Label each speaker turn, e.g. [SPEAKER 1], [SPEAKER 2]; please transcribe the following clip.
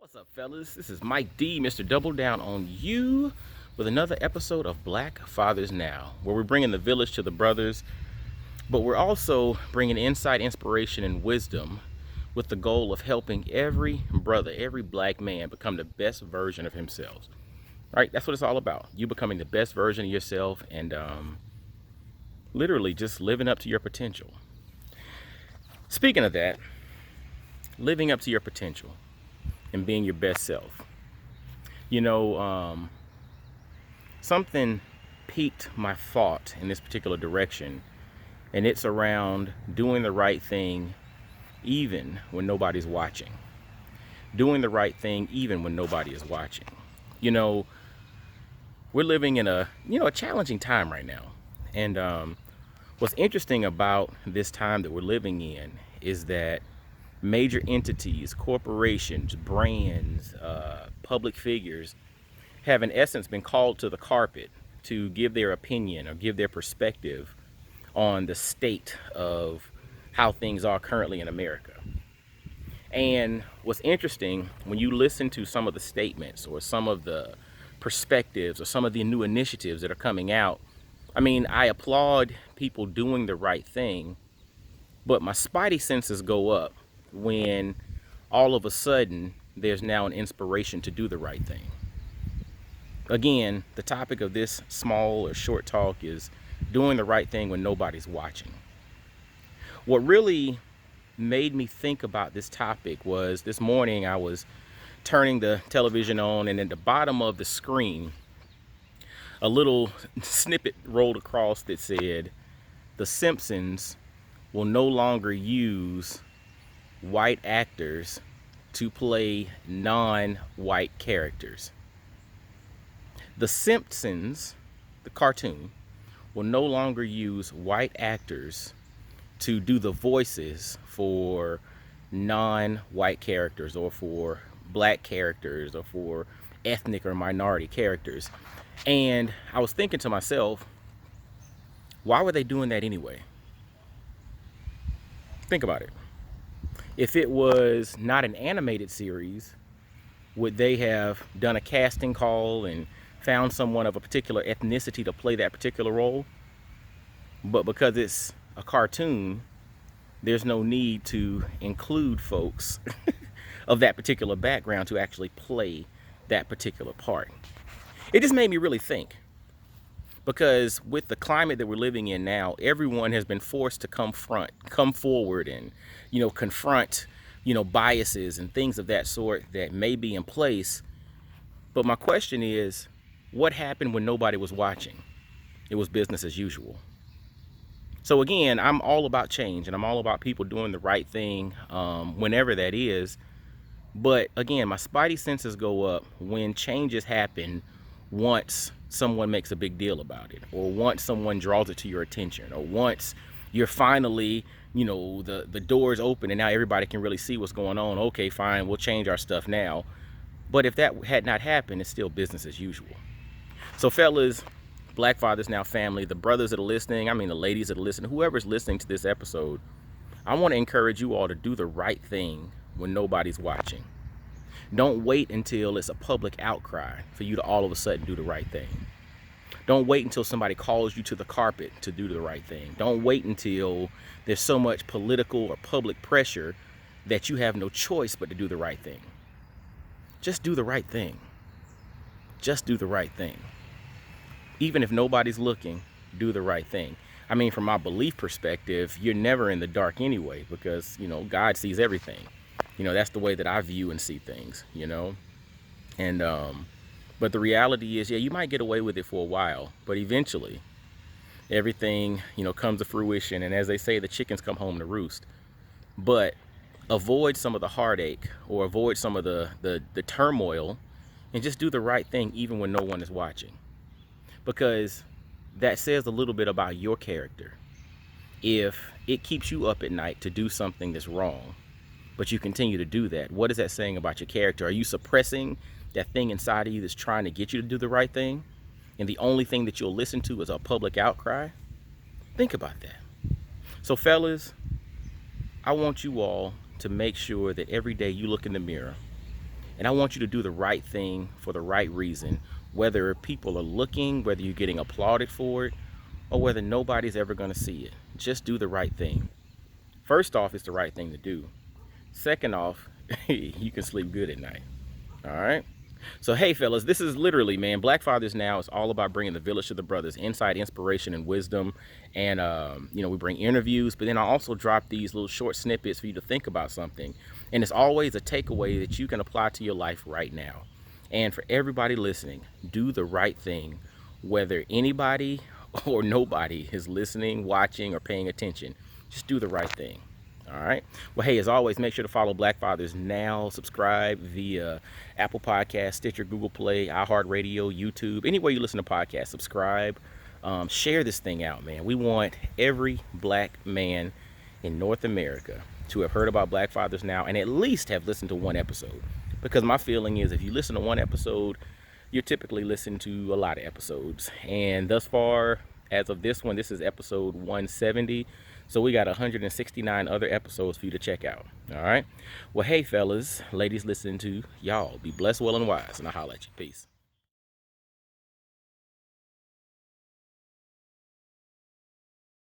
[SPEAKER 1] What's up, fellas? This is Mike D, Mr. Double Down on You, with another episode of Black Fathers Now, where we're bringing the village to the brothers, but we're also bringing insight, inspiration, and wisdom with the goal of helping every brother, every black man become the best version of himself. Right? That's what it's all about. You becoming the best version of yourself and literally just living up to your potential. Speaking of that, living up to your potential and being your best self. You know, something piqued my thought in this particular direction, and it's around doing the right thing even when nobody's watching. Doing the right thing even when nobody is watching. You know, we're living in a challenging time right now. And what's interesting about this time that we're living in is that major entities, corporations, brands, public figures have in essence been called to the carpet to give their opinion or give their perspective on the state of how things are currently in America. And what's interesting, when you listen to some of the statements or some of the perspectives or some of the new initiatives that are coming out, I mean, I applaud people doing the right thing, but my spidey senses go up when all of a sudden there's now an inspiration to do the right thing. Again, the topic of this small or short talk is doing the right thing when nobody's watching. What really made me think about this topic was this morning I was turning the television on, and at the bottom of the screen, a little snippet rolled across that said, "The Simpsons will no longer use white actors to play non-white characters." The Simpsons, the cartoon, will no longer use white actors to do the voices for non-white characters or for black characters or for ethnic or minority characters. And I was thinking to myself, why were they doing that anyway? Think about it. If it was not an animated series, would they have done a casting call and found someone of a particular ethnicity to play that particular role? But because it's a cartoon, there's no need to include folks of that particular background to actually play that particular part. It just made me really think, because with the climate that we're living in now, everyone has been forced to come forward and, confront, biases and things of that sort that may be in place. But my question is, what happened when nobody was watching? It was business as usual. So again, I'm all about change and I'm all about people doing the right thing, whenever that is. But again, my spidey senses go up when changes happen once someone makes a big deal about it, or once someone draws it to your attention, or once you're finally, the doors open and now everybody can really see what's going on. Okay, fine, we'll change our stuff now. But if that had not happened, it's still business as usual. So fellas, Black Fathers Now family, the brothers that are listening, the ladies that are listening, whoever's listening to this episode, I want to encourage you all to do the right thing when nobody's watching. Don't wait until it's a public outcry for you to all of a sudden do the right thing. Don't wait until somebody calls you to the carpet to do the right thing. Don't wait until there's so much political or public pressure that you have no choice but to do the right thing. Just do the right thing. Just do the right thing. Even if nobody's looking, do the right thing. From my belief perspective, you're never in the dark anyway, because, God sees everything. That's the way that I view and see things, And, but the reality is, yeah, you might get away with it for a while, but eventually everything, comes to fruition. And as they say, the chickens come home to roost. But avoid some of the heartache or avoid some of the turmoil and just do the right thing even when no one is watching. Because that says a little bit about your character. If it keeps you up at night to do something that's wrong, but you continue to do that, what is that saying about your character? Are you suppressing that thing inside of you that's trying to get you to do the right thing? And the only thing that you'll listen to is a public outcry? Think about that. So fellas, I want you all to make sure that every day you look in the mirror And I want you to do the right thing for the right reason, whether people are looking, whether you're getting applauded for it, or whether nobody's ever going to see it. Just do the right thing. First off, it's the right thing to do. Second off, you can sleep good at night. All right. So, hey, fellas, this is literally, man, Black Fathers Now is all about bringing the village to the brothers, insight, inspiration, and wisdom. And, we bring interviews, but then I also drop these little short snippets for you to think about something. And it's always a takeaway that you can apply to your life right now. And for everybody listening, do the right thing, whether anybody or nobody is listening, watching, or paying attention. Just do the right thing. All right. Well, hey, as always, make sure to follow Black Fathers Now. Subscribe via Apple Podcasts, Stitcher, Google Play, iHeartRadio, YouTube. Anywhere you listen to podcasts, subscribe. Share this thing out, man. We want every black man in North America to have heard about Black Fathers Now and at least have listened to one episode. Because my feeling is if you listen to one episode, you're typically listening to a lot of episodes. And thus far, as of this one, this is episode 170. So we got 169 other episodes for you to check out. All right. Well, hey, fellas, ladies listening to y'all, be blessed, well, and wise. And I'll holler at you. Peace.